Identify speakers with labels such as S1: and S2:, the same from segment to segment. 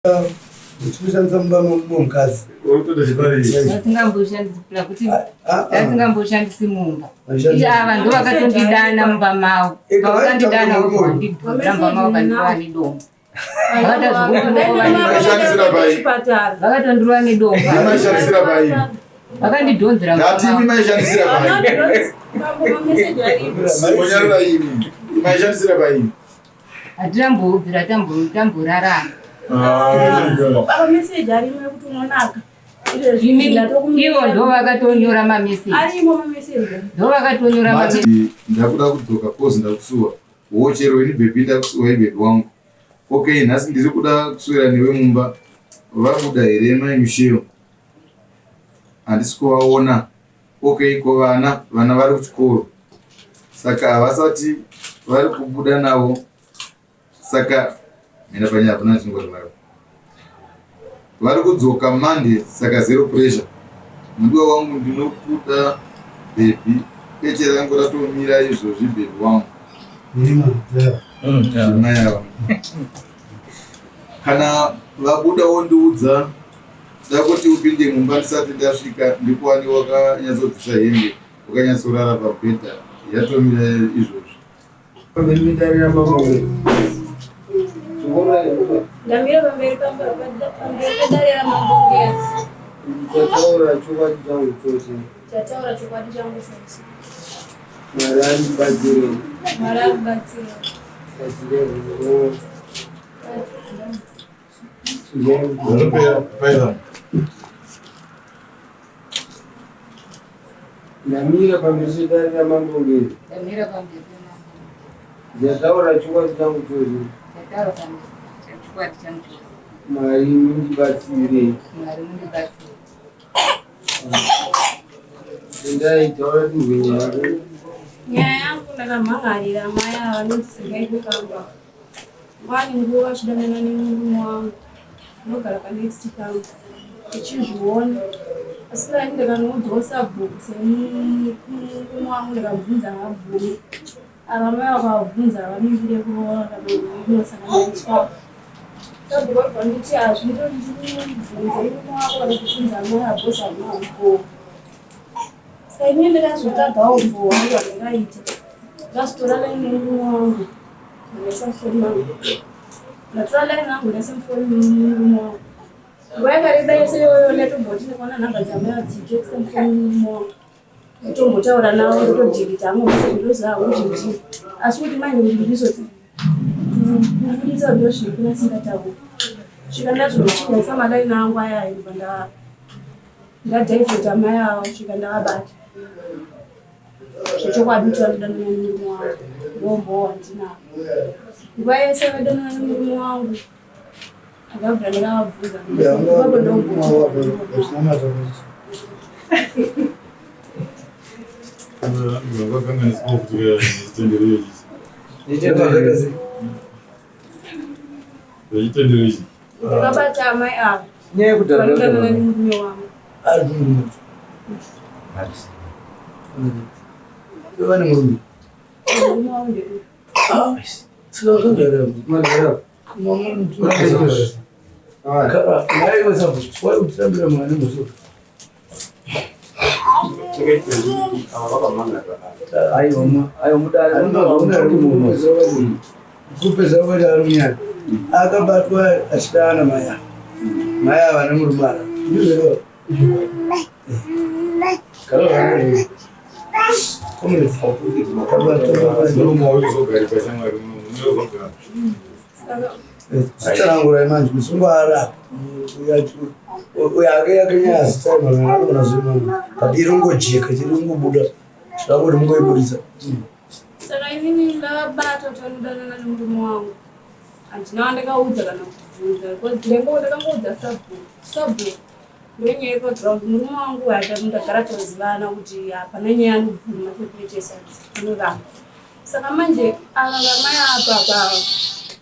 S1: Kushandisa mumkazi
S2: asingamboshandisi mumba ava ndo vakatondidana mumba mavo vakandidana mumba mavo kandirowa nedomba vakatondirowa nedomba vakandidhonzera hatirambobvira tamborarama ivo ndo vakatonyora mameseji
S3: ndakuda kudzoka kozi ndakusuwa wochero ini bhebi ndakusuwa ibhebi wangu. Okay, nhasi ndiri kuda kuswera newe mumba. Vabuda here mai Michelle? Handisi kuvaona. Okay, ko vana vari kuchikoro saka havasati vari kubuda navo, saka mina panyaya hapana chingorwara. Vari kudzoka Monday saka zero pressure. Mudiwa wangu ndinokuda bhebi, peche rangu ratomira izvozvi bhebi wangu. Zvimaya kana vabuda wondiudza dakuti upinde mumba ndisati ndasvika ndikuwani wakanyatsobvisa hembe wakanyatsorara pabhedha yatomira izvozvi.
S1: Ndamitarira mabonge
S4: ndamira pamberi pedarira mabonge
S1: chataura chokwadi changu chose
S4: chataura chokwadi changu chose
S1: Mwari andibatsire ndamira pamberi pedarira mabonge chataura chokwadi changu chose Mwari mundibatsire ndaitaura tingwenyaya
S4: nyaya yangu ndakamhangarira mai ava nonzisingai kukamba wani nguva achidanana nemurume wangu anogara panext kangu ichizviona asi dai ndakanoudzawo sabhuku semurume wangu ndakabvunza mabhuku ava mai vakabvunza vaningire kuroora kanonosakanaitwa sabhuku vakubva nditi hazvindobvunze murume wako kana kubvunza mai abhosa maako saine ndakazotagawo mbo wangu wandingaita ndasitora laini murume wangu ndaisafoni wangu ndatora laini yangu ndaisamfoni murume wangu nguva yakareba yese iyoyo ndatomboti ndakaona nhamba dzamai adzijekisafoni murume wangu ndatombotaura navo ndotodhirita amwe mese ndozaa kuti ndii asi kuti mai ndikuti ndizoti ndibudisa ndozviri kuna singataura svika ndazvinochikaisa malaini angu aya ndibva ndadhaivhota mai avo svika ndavabata zvechokwadi kuti vandidanana nemurume wangu ndombowa wandinavo nguva yese vadanana nemurume wangu akabvira ndakavabvunza ipapo ndakabata mai avo vanodanana nemurume wangu
S1: vane murume
S4: murume wangu ndeu
S1: utambira mwana muso kupeza kuti arunyana akabatwa achidana maya vane murumara Sitarangura manje musungwara uyake yakenya sitaimana zvimwe padirongojeka tiringobuda zvakuri mungoibudisa
S4: saka inini ndakabata kuti vanodanana nemurume wangu handina ndakaudza kana kubvunza because ndakangoudza sabhuku ndonyaya yekuti murume wangu ndagara tozivana kuti hapana nyaya anobvuma sekuitesati inoramba saka manje ava vamai apa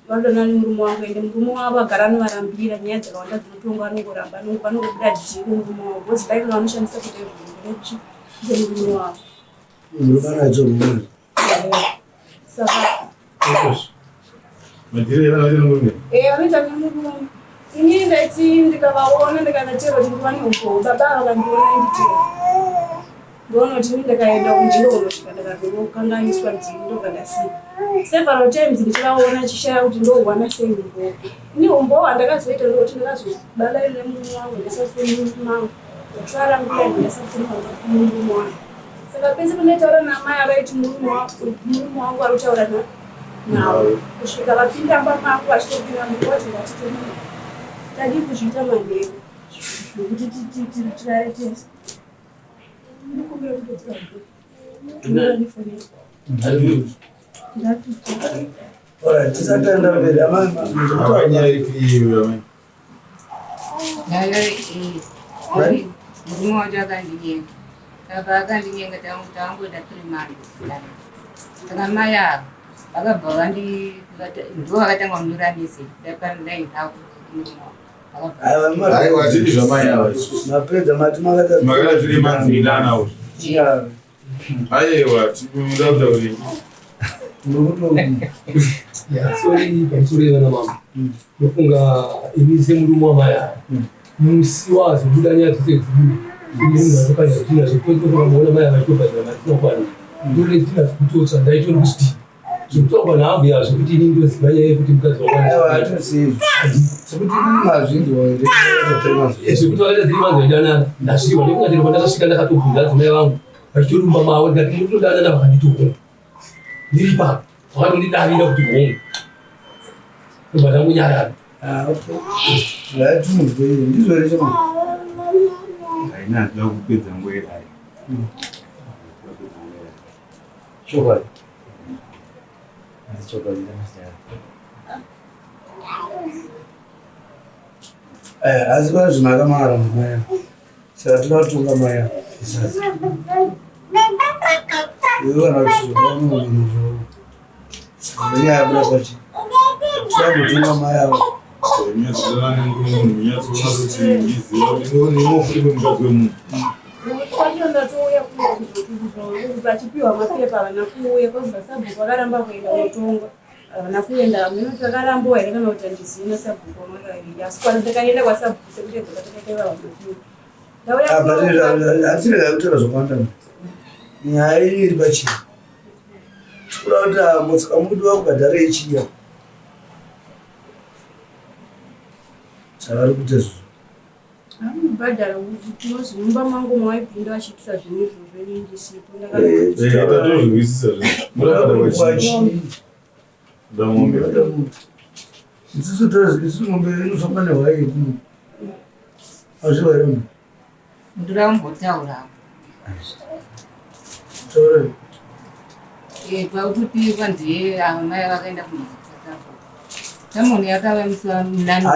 S4: vadanana nemurume wangu ende murume wavo agara anovarambira nyaya dzakawanda dzinotonga anongoramba vanongobuda dhiri murume wavo because baiko vanoshandisa kuti murume wavo
S1: murume anacho mumwe
S4: saka vanoita nemurume inini ndaiti ndikavaona ndikanateerwa kuti ndivane umbo baba vakandiona inditeerwa ndoona kuti ini ndakaenda kunjira unosvika ndakatokanganiswa dziri ndokandasiya several times ndichavaona chishaya kuti ndohwana sei umbo ini umbo handakazoita ndokuti ndakazobalairire murume wangu ndisafuni murume wangu twarambuya ndasafuni murume wangu saka pese pandaitaura namai avaiti murume wangu ari kutaura nawo kusvika vapinda pamako vachitopinda mukoti vatitoni tadi kuzviita manheru nokuti tirare tese ndikumbira kutotiraifoni
S1: tisataenda mberi
S2: murume wacho akandinyenga saka akandinyenga tangoita 3 months saka mai avo vakabva ndo vakatanga kunyoramisi ndainhau
S3: aiwa zviri zvamai ava
S1: mapedza mati
S5: makata 3 months idanawo aiwa ndauda kuti
S6: sori pamusoro vana mama ndofunga ini semurume wamaya musi wazobuda nyaya dzese dziri munhu atokanya zvitina zvekutokamuona mai avaitobhadhira matinokwana ndore zvitina zvekutotsa ndaitoni kusiti zvekutoka nahabvu yazvo kuti ini ndoziva nyaya yekuti mukadzi
S1: wakaasekuti mazvinzwa
S6: zvekuti vakaita dziri manzi vaidanana ndasviwa ndekungati pandakasvika ndakatobvunza adzimai vangu vachitorumba mavo ndikati ndinotodanana vakanditoona ndiri ipapo vakatondidavira kuti hongu ndobva ndangunyarara
S1: zvatunzwe ndizvo
S5: haina ndida kupedza nguva yedayo
S1: chokwadi asi pane zvinhu akamara mumaya saka toda kutonga maya isasi iwe kana kutizoamunhu nenyaya yabuda kwachi toda kutonga maya avo
S5: nyatsoona nyatsoona kuti ndiziva kuti ndinofuti mukadzi wemunhu
S4: kwatondatoya vachipiwa mapepa havana kuuya kwaziva sabhuku vakaramba kuenda kutongwa havana kuenda minoti vakarambowa here kana kuti handizina sabhuku vamakaenda asi kwana ndakaenda kwasabhuku sekuti dzakatakaivaa
S1: hatirega kutaura zvakawanda nyaya inyu iri pachii tikuda kuti motsika mudu vakubhadhara ichiya chavari kuita izvozvo
S4: amubhadhara tinozi mumba mangu mawaipinda vachiitisa zvinhu izvozvo nindisipo
S5: tatozvizwisisa
S1: isusu mombe inofamba nehwai yeku azvivairona
S2: ndiraumbotaurawo
S1: taura
S2: pakuti kwanziye avo mai vakaenda kunozitsatsapo tamoni yakavamusa munani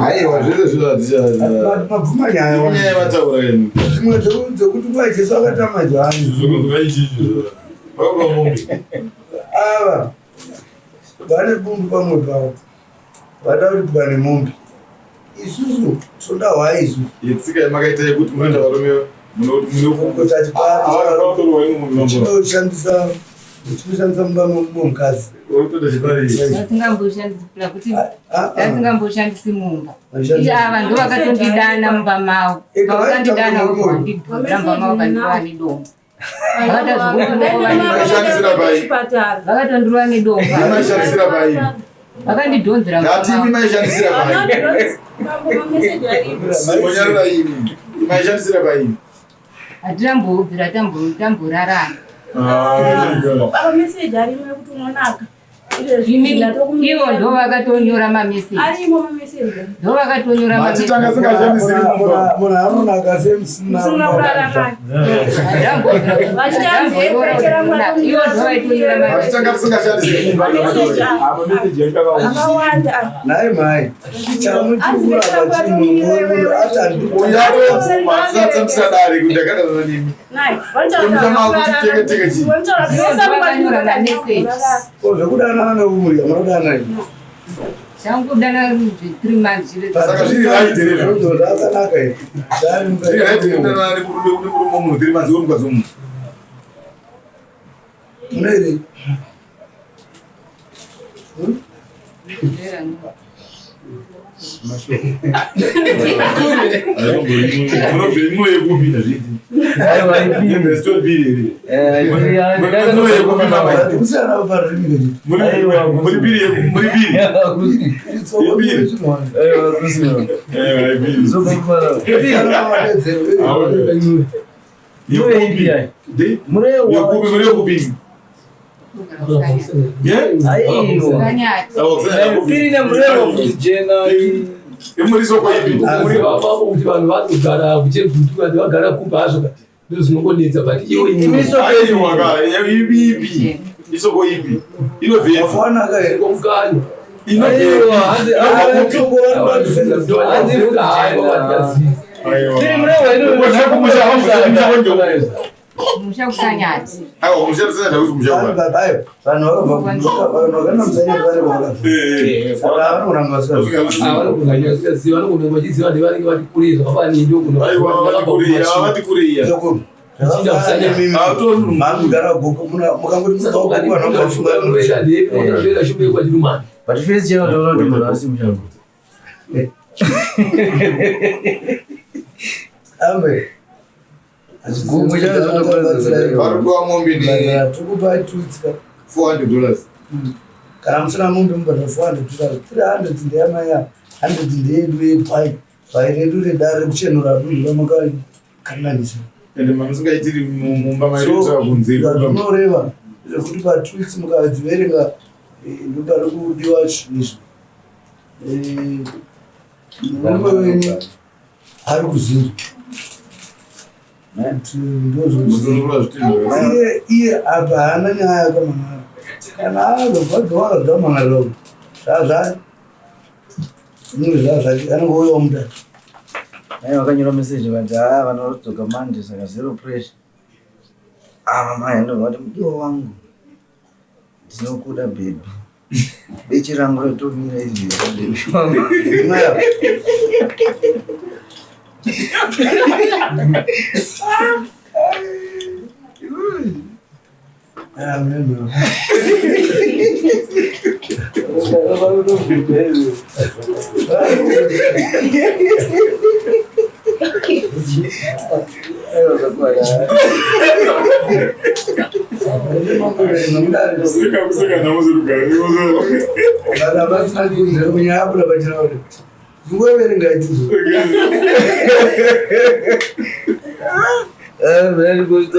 S3: aiwa zvese
S1: mabvuma nyaya
S3: vataura enu
S1: zvimwe dzekuti nguva jesu akatamadzwa ava vane bumbu pamwe pavo vada kuti pane mombe isusu toda hwai isusu
S3: yetsika yamakaita yekuti munoenda varume
S1: tinoshandisa mumba momukadzi
S2: tasingamboshandisi mumba ava ndo vakatondidana mumba mavo vakandidana ramba mavo kandiwa nedomba vakatondirwa nedomba vakandidhonzera
S3: maishandisira paini
S2: hatirambobvira tamborarana
S4: mameseji arimo ekuti unonaka
S2: ivo ndo vakatonyora mameseji
S4: arimo mameseji
S2: ndo vakatonyora
S3: matitanga singashandisiri mumba
S1: munhu anonaka semusina
S2: ivo ndo vaitonyora
S3: matitanga tisingashandisiri mumba
S4: akawanda
S1: nai mai chamuchiura munhu
S3: atandikuyaromatsatsamusadari kuti ndakadanana nemi
S2: vakanyora mameseji
S1: zvekudanana neumurya munodana
S2: changudana 3 months
S3: saka zviri raiterezvo
S1: zvakanaka
S3: zviri raiterekudanana nekurume munhu 3 months womukadzi womunhu
S1: munoiri
S3: $400.
S1: Kana musina mombe mubata $400, 300 ndeyamaya, 100 ndeyedu pai pairedu redare kuchenura dunhu ramakari kanganisa.
S3: Ende mamusingaitiri mumba mairota kunze
S1: zvanoreva zvekuti patweets mukadziverenga ndopari kudiwa izvi murume wenyu ari kuzinza iye apa haana nyaya yakamangara kana akabvadzaakadzamangarao zvazvai zvinhu zvazvake anongouyawo mutatu.
S7: Wakanyora message vanti vanodzoka Monday saka zero pressure. Mama ndovati mudiwa wangu ndinokuda baby. Bechi rangu rotomira izvi baby wangu. Very good.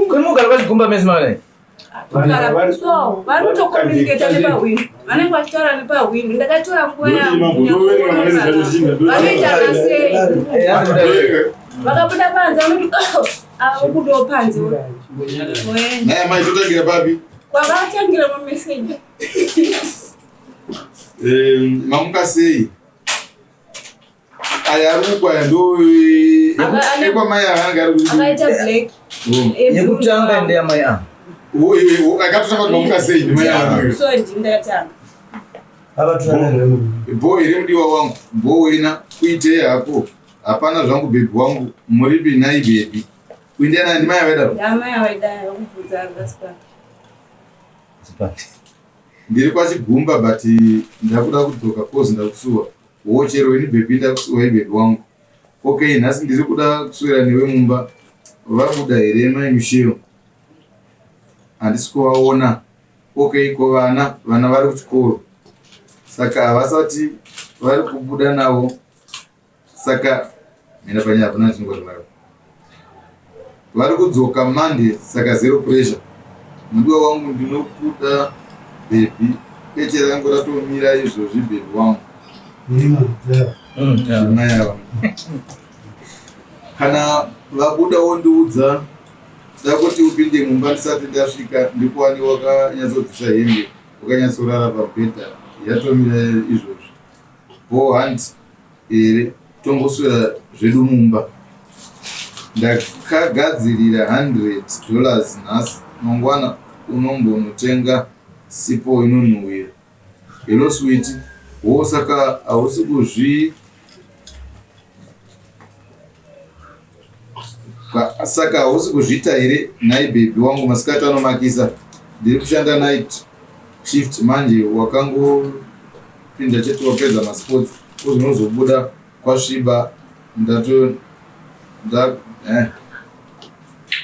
S7: Como cara vai comprar mesmo, né?
S4: So, vanotokomuniketa nepahwini, vanenge vachitaura nepahwini, ndakatora nguva vanoita sei vakabuda panze avakubudawo panze
S3: naye mai totangira papi
S4: kwavatangira mameseji
S3: mamuka sei aya ari kukwaya ndo ekwamai aanga ari
S4: akaita black
S7: Yekutanga ndeyamai
S3: akatotanga kuti mamuka sei ndimai aanga
S4: so ndindatanga
S3: bho iri mudiwa wangu bho wena kuitei hako hapana zvangu bebi wangu muripi nai bebi kuindiyana ndimai avaidaro
S4: ndamai avaidaro kubvudza angasipati
S3: ndiri kwachigumba but ndakuda kudzoka kozi ndakusuwa wochero weni bebi ndakusuwa ibebi wangu okay nhasi ndiri kuda kuswera newe mumba vabuda here mai misheo handisi kuvaona okay ko vana vari kuchikoro saka havasati vari kubuda navo saka mena panyaya hapana chingotinaro vari kudzoka Monday saka zero pressure mudiwa wangu ndinokuda bebi pechera rangu ratomira izvozvi bebi wangu mayava kana vabuda wondiudza dakuti upinde mumba ndisati ndasvika ndikuwani wakanyatsodzisa hembe wakanyatsorara pabhedha yatomira izvozvi bo handi here tomboswera zvedu mumba ndakagadzirira $100 nhasi mangwana unombonotenga sipo inonhuhwira hello sweet wo saka hausi kuzvi saka hausi kuzviita here nai bebi wangu masikati anomakisa ndiri kushanda night shift manje, wakangopinda chete wapedza masports uzvinozobuda kwasviba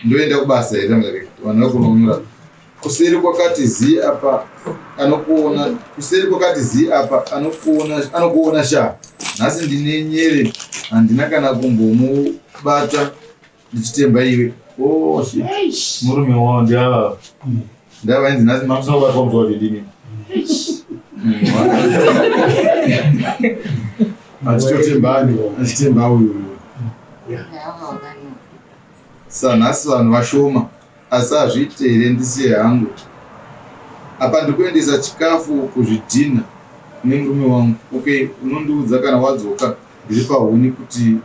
S3: ndoenda kubasa here mubereki. Vanhu vakona kunyora kuseri kwakati zi apa anokuona, kuseri kwakati zi apa anokuona sha. Nhasi ndine nyere, handina kana kumbomubata ndichitemba iwe.
S5: Oh shit. Murume wao ndia.
S3: Ndava inzi nhasi
S5: Mamsaba kwa mzwa dini.
S3: Achitemba uyu. Saka nhasi vanhu vashoma, asi hazviite here ndisiye hangu. Apa ndikuendesa chikafu kuzvidhina nemurume wangu. Okay, unondiudza kana wadzoka ndiri pahuni kuti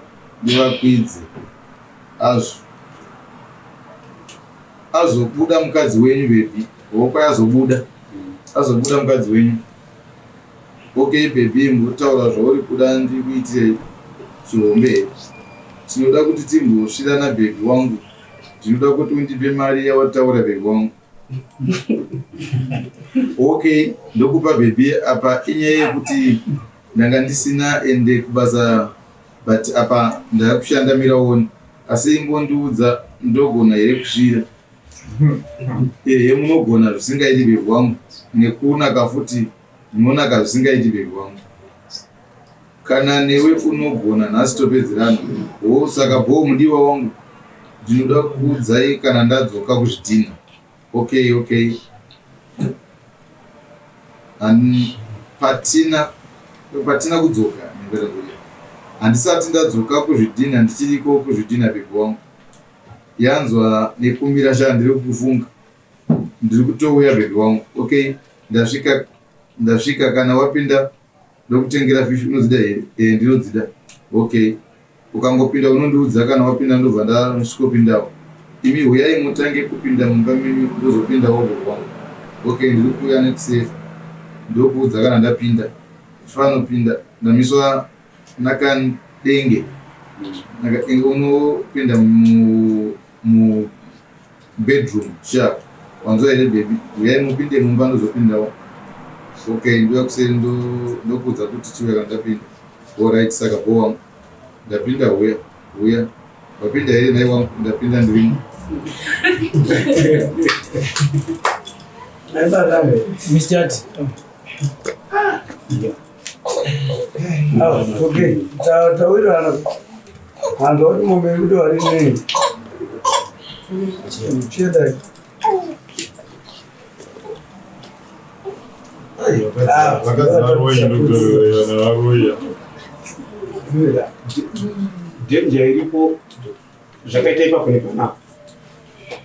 S3: ndivakwidze. Azobuda mukadzi wenyu baby. Hokwa azobuda mukadzi wenyu. Okay baby, mbotaura zvauri kuda ndikuitire chihombe. Tinoda kuti timbosvirana baby wangu. Ndinoda kuti undipe mari yawataura baby wangu. Okay, ndokupa baby. Apa inyaya yekuti ndanga ndisina ende kubasa, but apa ndava kushanda miraoni. Asi imbondiudza ndogona here kusvira. Munogona zvisingaiti baby wangu, nekunaka futi munonaka zvisingaiti baby wangu. Kana newe unogona, nhasi topedzerana. Saka mudiwa wangu, ndinoda kuudzai kana ndadzoka kuzvidhina. Okay. Patina kudzoka neverekuya. Handisati ndadzoka kuzvidhina, ndichiriko kuzvidhina baby wangu. Yanzwa nekumira sha ndiri kufunga. Ndiri kutouya baby wangu. Okay, ndasvika kana wapinda ndokutengera fish unodzida here? Ndinodzida. Okay. Ukangopinda unondiudza kana wapinda ndobva ndasvikopindawo. Imi huyai mutange kupinda mumba menyu ndozopindawo baby wangu. Okay, ndiri kuuya nekusefa. Ndokuudza kana ndapinda. Fanopinda ndamiswa nakadenge. Unopinda mu bedroom sha. Wanzwa here baby. Huyai mupinde mumba ndozopindawo. Okay, ndoya kuseri ndokuudza kuti chiwe kana ndapinda. Alright, saka bo wangu. Ndapinda huya. Wapinda here nai wangu, ndapinda ndirimo.
S1: Mr. Okay, tawirana vanhu vari mumberi kuti vari nei cheda
S8: denja iripo zvakaita ipapo nepanapa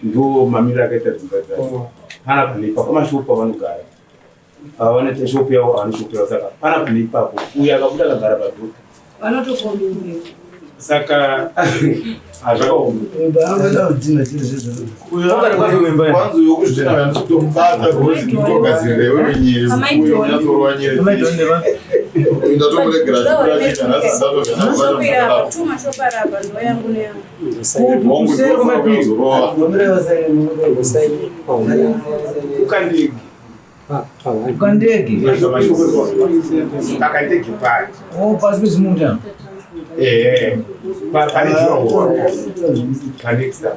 S8: ndo mamiro akaita dzimba dzacho. Pana pane ipapo amashopu avanogara, vanoita shopu yavo avanoshopu yavo, saka pana pane ipapo uyo akabuda akagara padhuka
S4: vanotokombe.
S8: Saka hazvakaomba
S1: kudhina chiri zvezvo
S3: kwanzo yokuzvidhina vanotobata kuti ndikogadzirira iwe wenyere uyo unyatorwa nyere ndatomuregera
S7: ukandege
S8: akandege pari
S7: pasi pezimunda
S8: pane juraho panexa